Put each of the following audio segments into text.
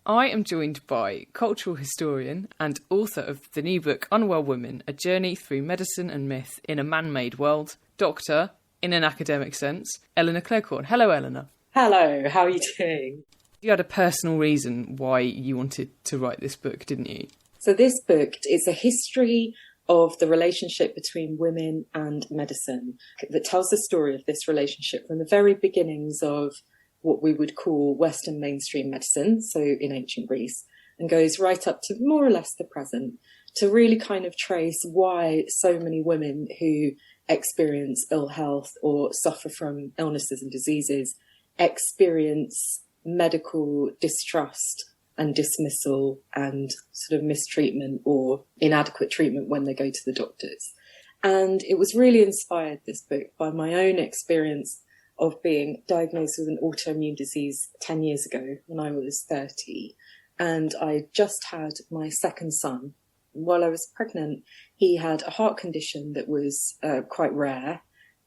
I am joined by cultural historian and author of the new book Unwell Women, A Journey Through Medicine and Myth in a Man-Made World, Dr, in an academic sense, Elinor Cleghorn. Hello, Elinor. Hello, how are you doing? You had a personal reason why you wanted to write this book, didn't you? So this book is a history of the relationship between women and medicine that tells the story of this relationship from the very beginnings of what we would call Western mainstream medicine, so in ancient Greece, and goes right up to more or less the present, to really kind of trace why so many women who experience ill health or suffer from illnesses and diseases experience medical distrust and dismissal and sort of mistreatment or inadequate treatment when they go to the doctors. And it was really inspired, this book, by my own experience of being diagnosed with an autoimmune disease 10 years ago when I was 30. And I just had my second son. While I was pregnant, he had a heart condition that was quite rare.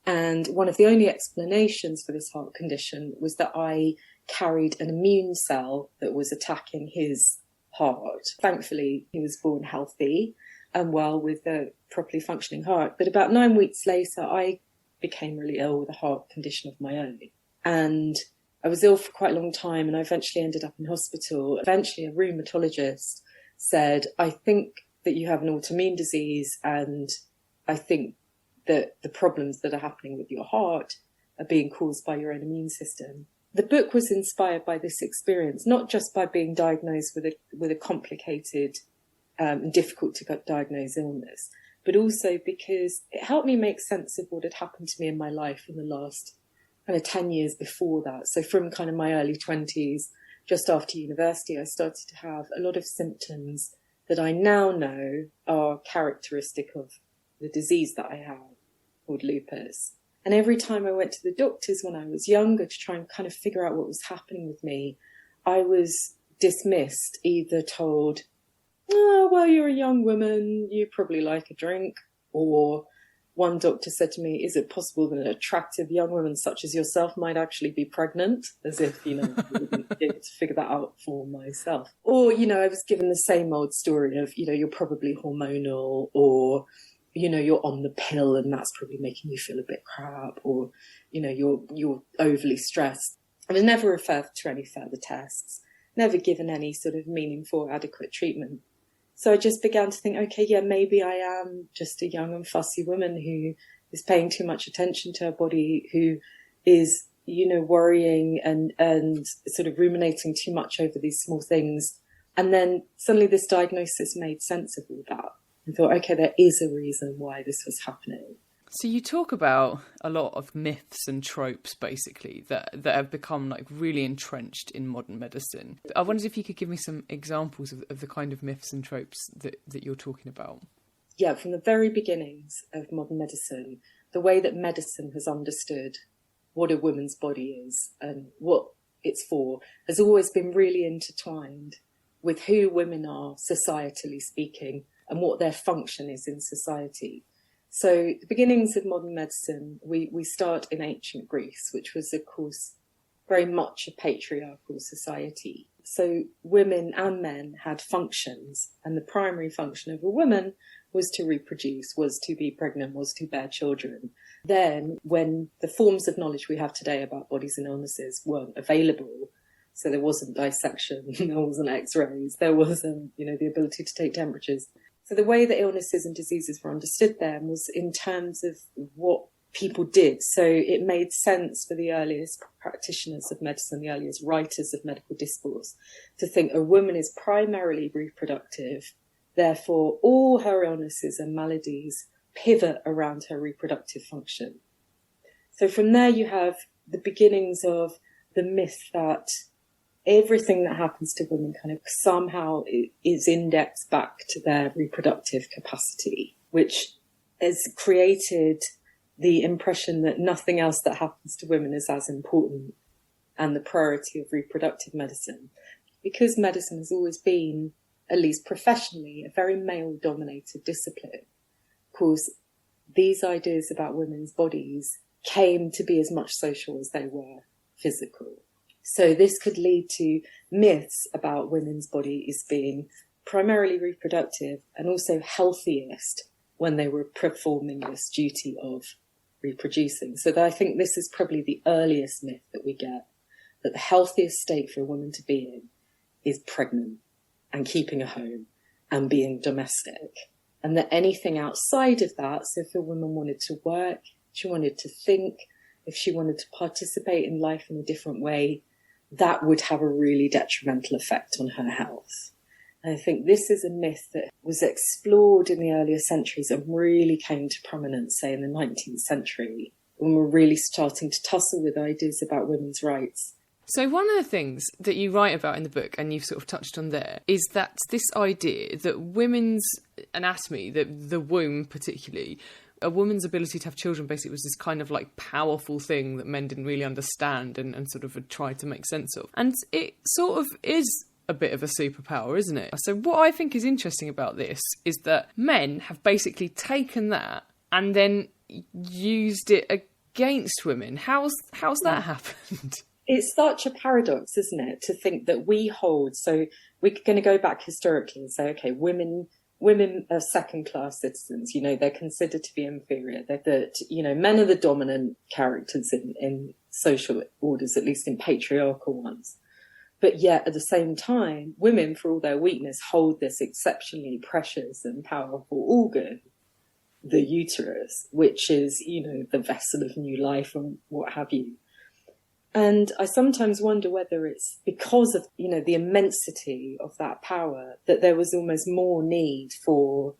And one of the only explanations for this heart condition was that I carried an immune cell that was attacking his heart. Thankfully, he was born healthy and well with a properly functioning heart. But about 9 weeks later, I became really ill with a heart condition of my own. And I was ill for quite a long time, and I eventually ended up in hospital. Eventually, a rheumatologist said, I think that you have an autoimmune disease, and I think that the problems that are happening with your heart are being caused by your own immune system. The book was inspired by this experience, not just by being diagnosed with a complicated and difficult to diagnose illness, but also because it helped me make sense of what had happened to me in my life in the last kind of 10 years before that. So from kind of my early 20s, just after university, I started to have a lot of symptoms that I now know are characteristic of the disease that I have, called lupus. And every time I went to the doctors when I was younger to try and kind of figure out what was happening with me, I was dismissed, either told, oh, well, you're a young woman, you probably like a drink. Or one doctor said to me, is it possible that an attractive young woman such as yourself might actually be pregnant? As if, I wouldn't be able to figure that out for myself. Or, I was given the same old story of, you're probably hormonal, or you're on the pill and that's probably making you feel a bit crap, or, you're overly stressed. I was never referred to any further tests, never given any sort of meaningful, adequate treatment. So I just began to think, okay, yeah, maybe I am just a young and fussy woman who is paying too much attention to her body, who is, worrying and sort of ruminating too much over these small things. And then suddenly this diagnosis made sense of all that. And thought, okay, there is a reason why this was happening. So you talk about a lot of myths and tropes, basically, that have become really entrenched in modern medicine. I wondered if you could give me some examples of the kind of myths and tropes that you're talking about. Yeah, from the very beginnings of modern medicine, the way that medicine has understood what a woman's body is and what it's for has always been really intertwined with who women are, societally speaking, and what their function is in society. So the beginnings of modern medicine, we start in ancient Greece, which was, of course, very much a patriarchal society. So women and men had functions, and the primary function of a woman was to reproduce, was to be pregnant, was to bear children. Then, when the forms of knowledge we have today about bodies and illnesses weren't available, so there wasn't dissection, there wasn't x-rays, there wasn't, the ability to take temperatures. So the way that illnesses and diseases were understood then was in terms of what people did. So it made sense for the earliest practitioners of medicine, the earliest writers of medical discourse, to think a woman is primarily reproductive. Therefore, all her illnesses and maladies pivot around her reproductive function. So from there you have the beginnings of the myth that everything that happens to women kind of somehow is indexed back to their reproductive capacity, which has created the impression that nothing else that happens to women is as important, and the priority of reproductive medicine. Because medicine has always been, at least professionally, a very male-dominated discipline. Of course, these ideas about women's bodies came to be as much social as they were physical. So this could lead to myths about women's bodies being primarily reproductive and also healthiest when they were performing this duty of reproducing. So I think this is probably the earliest myth that we get, that the healthiest state for a woman to be in is pregnant and keeping a home and being domestic. And that anything outside of that, so if a woman wanted to work, she wanted to think, if she wanted to participate in life in a different way, that would have a really detrimental effect on her health. And I think this is a myth that was explored in the earlier centuries and really came to prominence, say, in the 19th century, when we're really starting to tussle with ideas about women's rights. So one of the things that you write about in the book, and you've sort of touched on there, is that this idea that women's anatomy, the womb particularly, a woman's ability to have children basically was this kind of like powerful thing that men didn't really understand and sort of had tried to make sense of. And it sort of is a bit of a superpower, isn't it? So what I think is interesting about this is that men have basically taken that and then used it against women. How's that happened? It's such a paradox, isn't it, to think that we hold, so we're going to go back historically and say, okay, women are second-class citizens, they're considered to be inferior, that, men are the dominant characters in social orders, at least in patriarchal ones. But yet, at the same time, women, for all their weakness, hold this exceptionally precious and powerful organ, the uterus, which is, the vessel of new life and what have you. And I sometimes wonder whether it's because of, the immensity of that power that there was almost more need for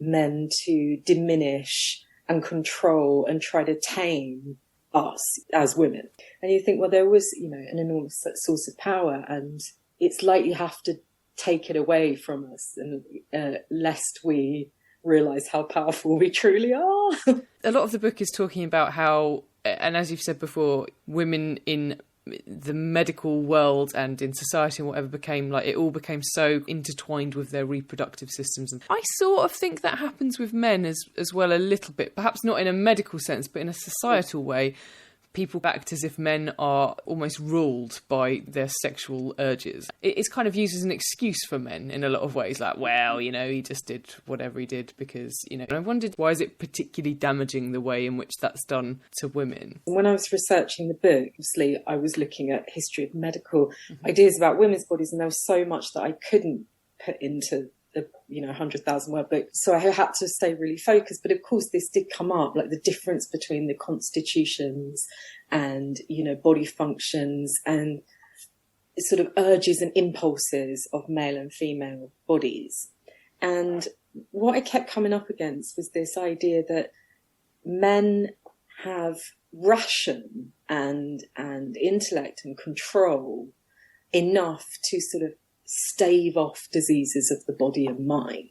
men to diminish and control and try to tame us as women. And you think, well, there was, an enormous source of power, and it's like you have to take it away from us, and lest we realise how powerful we truly are. A lot of the book is talking about how, and as you've said before, women in the medical world and in society and whatever it all became so intertwined with their reproductive systems. And I sort of think that happens with men as well a little bit, perhaps not in a medical sense, but in a societal way. People act as if men are almost ruled by their sexual urges. It's kind of used as an excuse for men in a lot of ways, like, well, he just did whatever he did because, And I wondered, why is it particularly damaging the way in which that's done to women? When I was researching the book, obviously, I was looking at history of medical ideas about women's bodies, and there was so much that I couldn't put into the 100,000 word book. So I had to stay really focused. But of course, this did come up, like the difference between the constitutions and, body functions and sort of urges and impulses of male and female bodies. And what I kept coming up against was this idea that men have ration and intellect and control enough to sort of stave off diseases of the body and mind,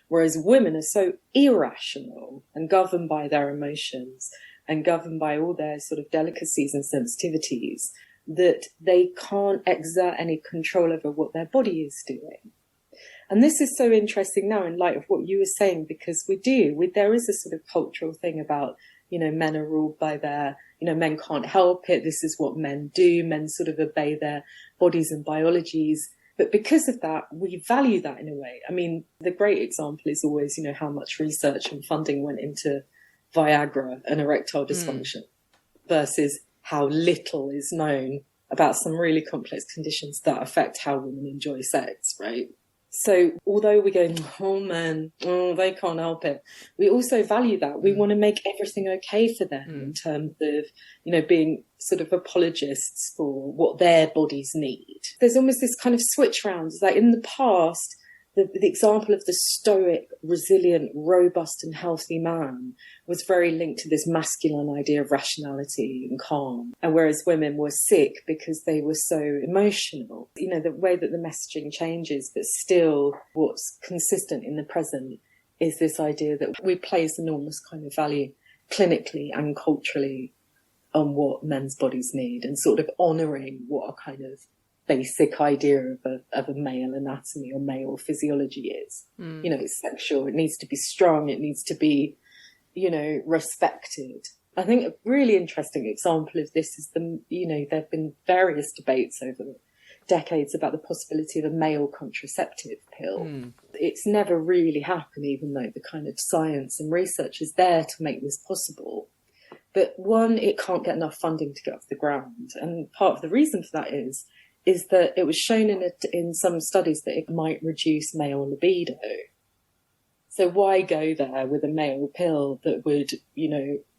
whereas women are so irrational and governed by their emotions and governed by all their sort of delicacies and sensitivities that they can't exert any control over what their body is doing. And this is so interesting now in light of what you were saying, because there is a sort of cultural thing about, men are ruled by their, men can't help it. This is what men do. Men sort of obey their bodies and biologies. But because of that, we value that in a way. I mean, the great example is always, how much research and funding went into Viagra and erectile dysfunction versus how little is known about some really complex conditions that affect how women enjoy sex, right? So although we go, oh man, they can't help it, we also value that. We want to make everything okay for them in terms of, being sort of apologists for what their bodies need. There's almost this kind of switch round. It's like in the past, the example of the stoic, resilient, robust and healthy man was very linked to this masculine idea of rationality and calm. And whereas women were sick because they were so emotional. The way that the messaging changes, but still what's consistent in the present is this idea that we place enormous kind of value clinically and culturally on what men's bodies need and sort of honouring what a kind of basic idea of a male anatomy or male physiology is. It's sexual, it needs to be strong, it needs to be, respected. I think a really interesting example of this is there have been various debates over decades about the possibility of a male contraceptive pill. It's never really happened, even though the kind of science and research is there to make this possible. But one, it can't get enough funding to get off the ground. And part of the reason for that is that it was shown in some studies that it might reduce male libido. So why go there with a male pill that would,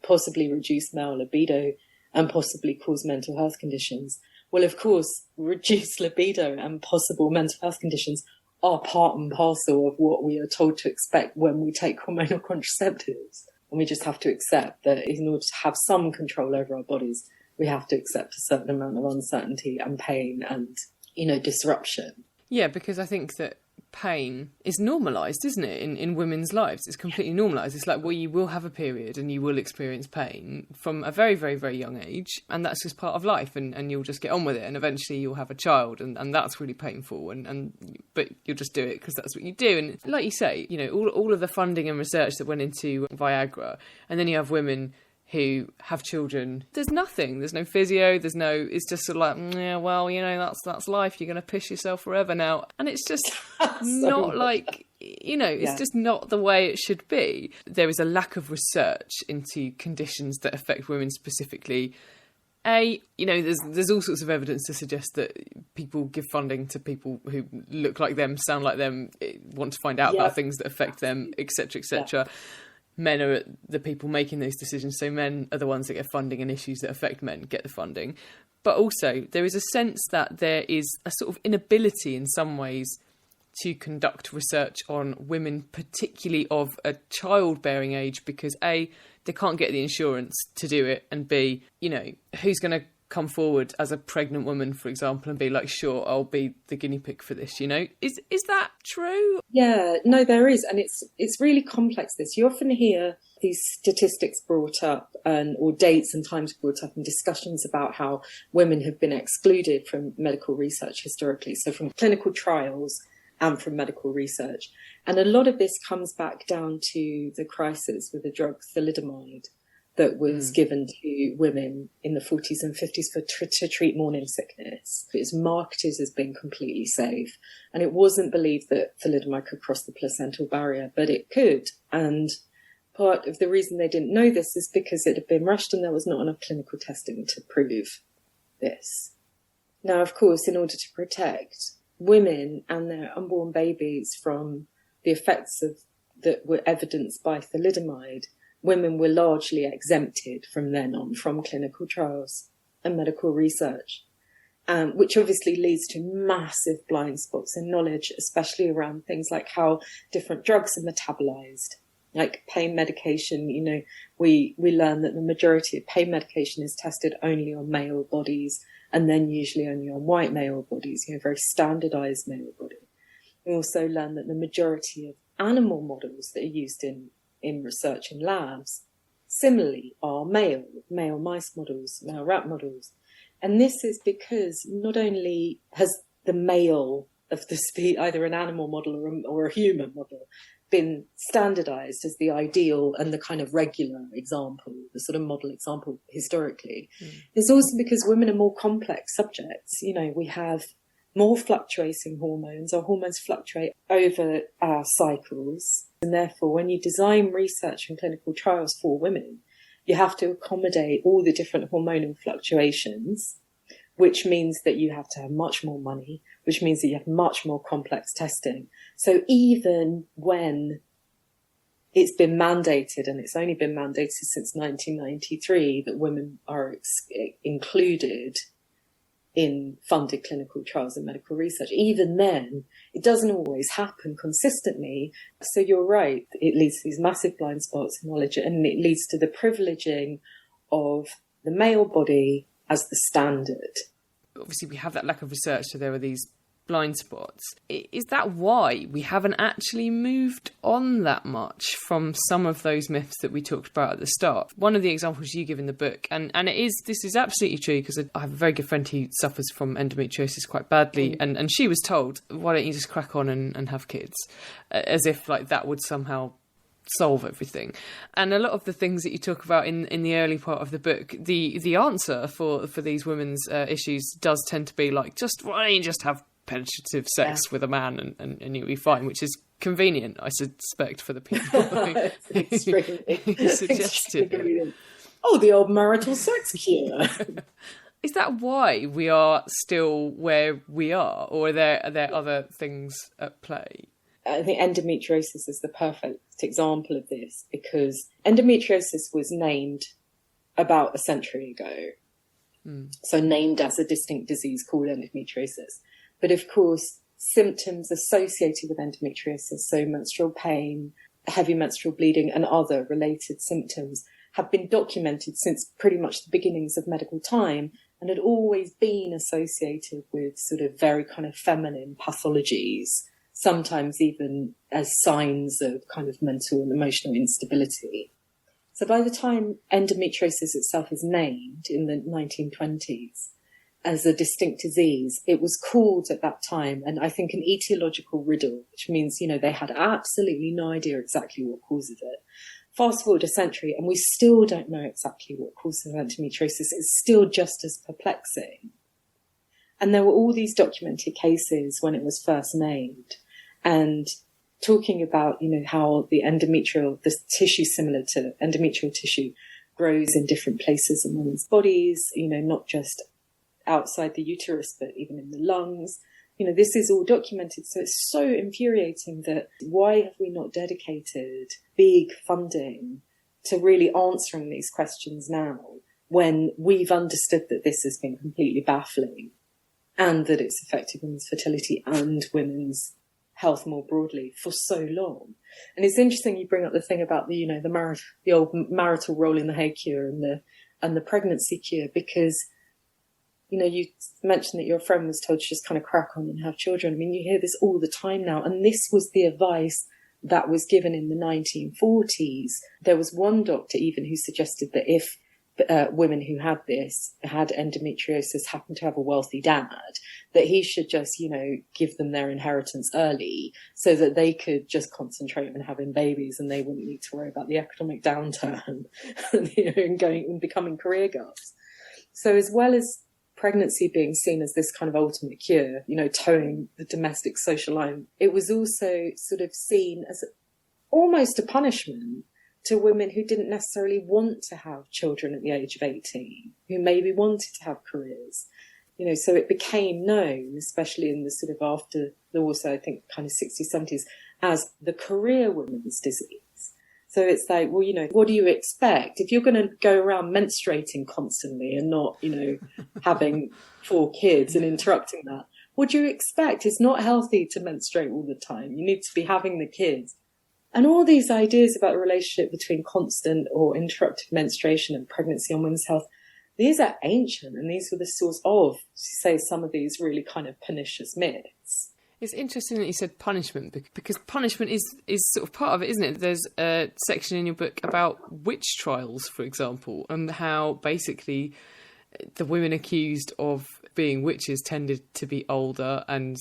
possibly reduce male libido and possibly cause mental health conditions? Well, of course, reduced libido and possible mental health conditions are part and parcel of what we are told to expect when we take hormonal contraceptives. And we just have to accept that in order to have some control over our bodies, we have to accept a certain amount of uncertainty and pain and, disruption. Yeah, because I think that pain is normalised, isn't it, in women's lives? It's completely normalised. It's like, well, you will have a period and you will experience pain from a very, very, very young age, and that's just part of life, and you'll just get on with it, and eventually you'll have a child, and that's really painful, but you'll just do it because that's what you do. And like you say, all of the funding and research that went into Viagra, and then you have women who have children, there's nothing, there's no physio, it's just sort of like, yeah, well, that's life, you're going to piss yourself forever now. And it's just not like, it's just not the way it should be. There is a lack of research into conditions that affect women specifically. There's all sorts of evidence to suggest that people give funding to people who look like them, sound like them, want to find out about things that affect them, etc., etc. Yeah. Men are the people making those decisions, so men are the ones that get funding, and issues that affect men get the funding. But also, there is a sense that there is a sort of inability in some ways to conduct research on women, particularly of a childbearing age, because A, they can't get the insurance to do it, and B, who's going to come forward as a pregnant woman, for example, and be like, sure, I'll be the guinea pig for this, Is that true? Yeah, no, there is. And it's really complex, this. You often hear these statistics brought up or dates and times brought up in discussions about how women have been excluded from medical research historically, so from clinical trials and from medical research. And a lot of this comes back down to the crisis with the drug thalidomide that was given to women in the 40s and 50s to treat morning sickness. It was marketed as being completely safe. And it wasn't believed that thalidomide could cross the placental barrier, but it could. And part of the reason they didn't know this is because it had been rushed and there was not enough clinical testing to prove this. Now, of course, in order to protect women and their unborn babies from the effects that were evidenced by thalidomide, women were largely exempted from then on from clinical trials and medical research, which obviously leads to massive blind spots in knowledge, especially around things like how different drugs are metabolized. Like pain medication, we learn that the majority of pain medication is tested only on male bodies, and then usually only on white male bodies, very standardized male body. We also learn that the majority of animal models that are used in research in labs, similarly, are male mice models, male rat models. And this is because not only has the male of the species, either an animal model or a human model, been standardized as the ideal and the kind of regular example, the sort of model example historically. It's also because women are more complex subjects. We have more fluctuating hormones. Our hormones fluctuate over our cycles. And therefore, when you design research and clinical trials for women, you have to accommodate all the different hormonal fluctuations, which means that you have to have much more money, which means that you have much more complex testing. So even when it's been mandated, and it's only been mandated since 1993, that women are included in funded clinical trials and medical research, even then, it doesn't always happen consistently. So you're right, it leads to these massive blind spots in knowledge, and it leads to the privileging of the male body as the standard. Obviously, we have that lack of research, so there are these blind spots. Is that why we haven't actually moved on that much from some of those myths that we talked about at the start? One of the examples you give in the book, and this is absolutely true, because I have a very good friend who suffers from endometriosis quite badly, and she was told, why don't you just crack on and have kids? As if like that would somehow solve everything. And a lot of the things that you talk about in the early part of the book, the answer for these women's issues does tend to be like, why don't you just have penetrative sex with a man and you'll be fine, which is convenient, I suspect, for the people who suggested it. Oh, the old marital sex cure. Is that why we are still where we are, or are there other things at play? I think endometriosis is the perfect example of this, because endometriosis was named about a century ago. So named as a distinct disease called endometriosis. But of course, symptoms associated with endometriosis, so menstrual pain, heavy menstrual bleeding and other related symptoms, have been documented since pretty much the beginnings of medical time, and had always been associated with sort of very kind of feminine pathologies, sometimes even as signs of kind of mental and emotional instability. So by the time endometriosis itself is named in the 1920s as a distinct disease, it was called at that time, and I think an etiological riddle, which means, they had absolutely no idea exactly what causes it. Fast forward a century and we still don't know exactly what causes endometriosis. It's still just as perplexing. And there were all these documented cases when it was first named, and talking about, how the tissue similar to endometrial tissue grows in different places in women's bodies, not just outside the uterus, but even in the lungs. This is all documented. So it's so infuriating that why have we not dedicated big funding to really answering these questions now, when we've understood that this has been completely baffling and that it's affected women's fertility and women's health more broadly for so long. And it's interesting you bring up the thing about the old marital roll in the hay cure and the pregnancy cure, because you mentioned that your friend was told to just kind of crack on and have children. I mean, you hear this all the time now. And this was the advice that was given in the 1940s. There was one doctor even who suggested that if women who had endometriosis, happened to have a wealthy dad, that he should just, give them their inheritance early so that they could just concentrate on having babies and they wouldn't need to worry about the economic downturn and becoming career girls. So as well as pregnancy being seen as this kind of ultimate cure, towing the domestic social line, it was also sort of seen as almost a punishment to women who didn't necessarily want to have children at the age of 18, who maybe wanted to have careers. So it became known, especially in the sort of after the war, so I think kind of 60s, 70s, as the career woman's disease. So it's like, well, what do you expect? If you're going to go around menstruating constantly and not, having 4 kids and interrupting that, what do you expect? It's not healthy to menstruate all the time. You need to be having the kids. And all these ideas about the relationship between constant or interrupted menstruation and pregnancy on women's health, these are ancient, and these were the source of, say, some of these really kind of pernicious myths. It's interesting that you said punishment, because punishment is sort of part of it, isn't it? There's a section in your book about witch trials, for example, and how basically the women accused of being witches tended to be older and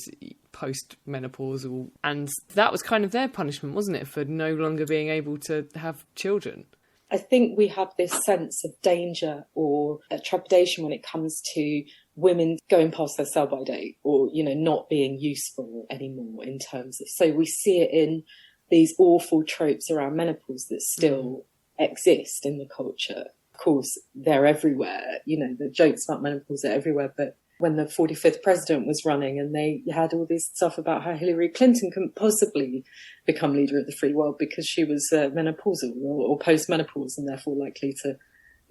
post-menopausal, and that was kind of their punishment, wasn't it, for no longer being able to have children? I think we have this sense of danger or trepidation when it comes to women going past their sell-by date, or, not being useful anymore in terms of, so we see it in these awful tropes around menopause that still exist in the culture. Of course, they're everywhere. The jokes about menopause are everywhere, but when the 45th president was running and they had all this stuff about how Hillary Clinton couldn't possibly become leader of the free world because she was menopausal or post-menopause and therefore likely to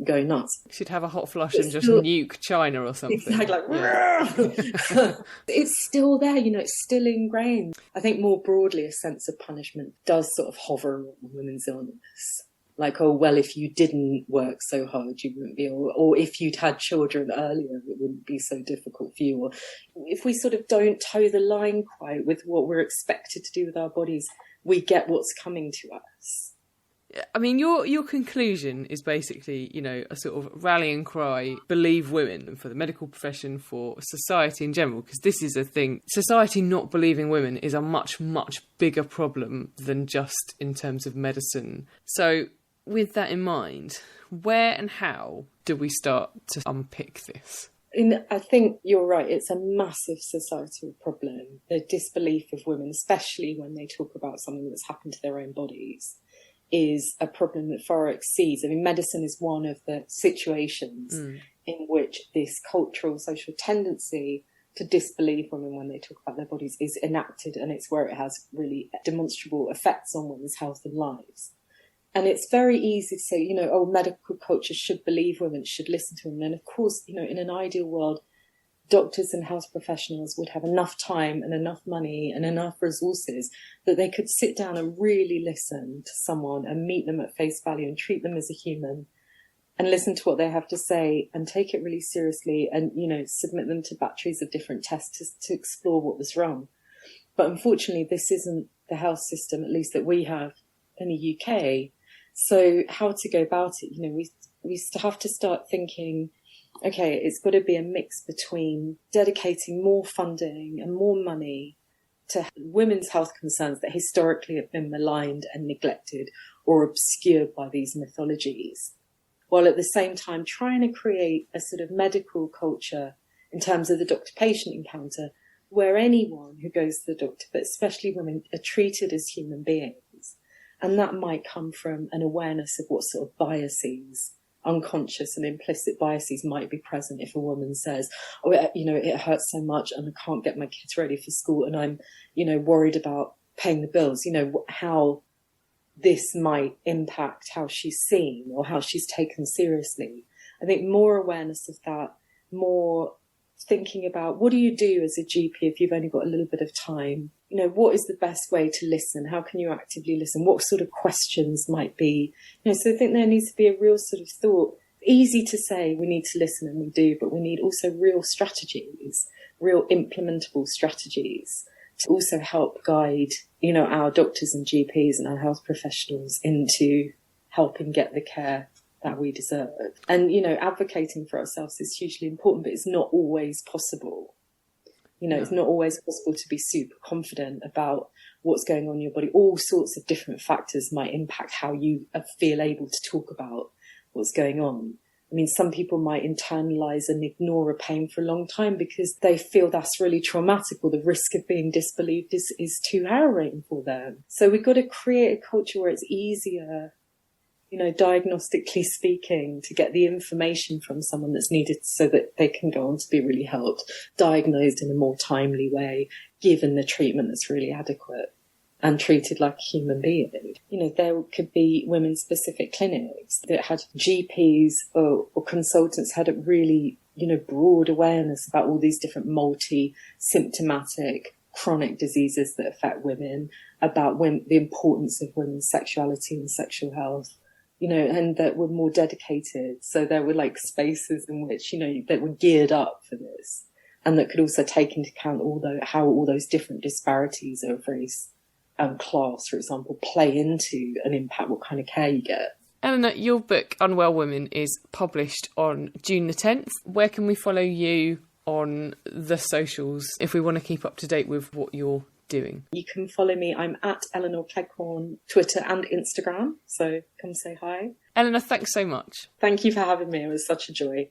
go nuts. She'd have a hot flush and just nuke China or something. Exactly. Yeah. It's still there, it's still ingrained. I think more broadly a sense of punishment does sort of hover on women's illness. Like, oh, well, if you didn't work so hard, you wouldn't be, or if you'd had children earlier, it wouldn't be so difficult for you. Or if we sort of don't toe the line quite with what we're expected to do with our bodies, we get what's coming to us. I mean, your conclusion is basically, you know, a sort of rallying cry, believe women, for the medical profession, for society in general, because this is a thing. Society not believing women is a much, much bigger problem than just in terms of medicine. So with that in mind, where and how do we start to unpick this? I think you're right. It's a massive societal problem. The disbelief of women, especially when they talk about something that's happened to their own bodies, is a problem that far exceeds. I mean, medicine is one of the situations in which this cultural, social tendency to disbelieve women when they talk about their bodies is enacted, and it's where it has really demonstrable effects on women's health and lives. And it's very easy to say, you know, oh, medical culture should believe women, should listen to women. And of course, you know, in an ideal world, doctors and health professionals would have enough time and enough money and enough resources that they could sit down and really listen to someone and meet them at face value and treat them as a human and listen to what they have to say and take it really seriously and, you know, submit them to batteries of different tests to explore what was wrong. But unfortunately, this isn't the health system, at least that we have in the UK. So how to go about it? You know, we have to start thinking, okay, it's got to be a mix between dedicating more funding and more money to women's health concerns that historically have been maligned and neglected or obscured by these mythologies, while at the same time trying to create a sort of medical culture in terms of the doctor-patient encounter where anyone who goes to the doctor, but especially women, are treated as human beings. And that might come from an awareness of what sort of biases, unconscious and implicit biases, might be present if a woman says, oh, you know, it hurts so much and I can't get my kids ready for school and I'm, you know, worried about paying the bills, you know, how this might impact how she's seen or how she's taken seriously. I think more awareness of that, more thinking about what do you do as a GP if you've only got a little bit of time? You know, what is the best way to listen? How can you actively listen? What sort of questions might be? You know, so I think there needs to be a real sort of thought. Easy to say we need to listen, and we do, but we need also real strategies, real implementable strategies to also help guide, you know, our doctors and GPs and our health professionals into helping get the care that we deserve. And, you know, advocating for ourselves is hugely important, but it's not always possible. You know, It's not always possible to be super confident about what's going on in your body. All sorts of different factors might impact how you feel able to talk about what's going on. I mean, some people might internalize and ignore a pain for a long time because they feel that's really traumatic, or the risk of being disbelieved is too harrowing for them. So we've got to create a culture where it's easier, you know, diagnostically speaking, to get the information from someone that's needed so that they can go on to be really helped, diagnosed in a more timely way, given the treatment that's really adequate and treated like a human being. You know, there could be women-specific clinics that had GPs or consultants had a really, you know, broad awareness about all these different multi-symptomatic chronic diseases that affect women, about the importance of women's sexuality and sexual health. You know, and that were more dedicated. So there were like spaces in which, you know, that were geared up for this and that could also take into account how all those different disparities of race and class, for example, play into and impact what kind of care you get. Elinor, your book, Unwell Women, is published on June the 10th. Where can we follow you on the socials if we want to keep up to date with what you're doing? You can follow me. I'm at Elinor Cleghorn, Twitter and Instagram. So come say hi. Elinor, thanks so much. Thank you for having me. It was such a joy.